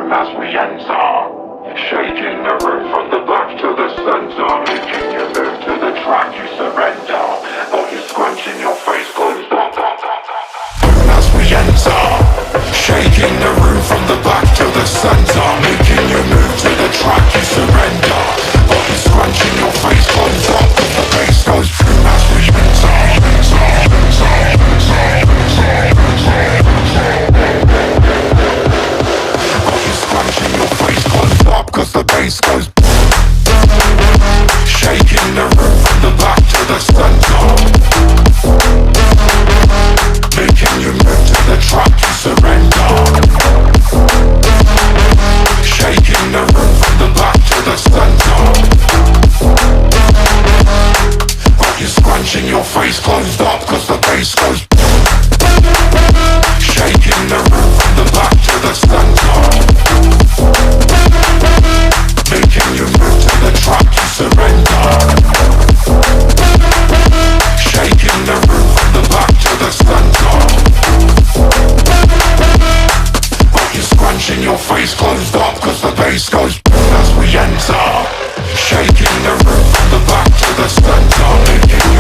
boom as we enter. Shaking the room from the back to the center. Making you move to the track, you surrender. Body scrunching your face goes bump, bump, bump, bump. Boom as we enter. Shaking the room from the back to the center. Making you move to the track, you surrender. Body scrunching your face goes bump. The bass goes boom as we enter. Body scrunching your face goes up, cause the bass goes. Shaking the room from the back to the center. Making you move to the track, you surrender. Shaking the room from the back to the center. Got you scrunching your face closed up, cause the bass goes. Shaking the room from the back to the center. Making you move to the track, you surrender. Shaking the room from the back to the center. Got you scrunching your face closed up, cause the bass goes as we enter. Shaking the room from the back to the center. Making you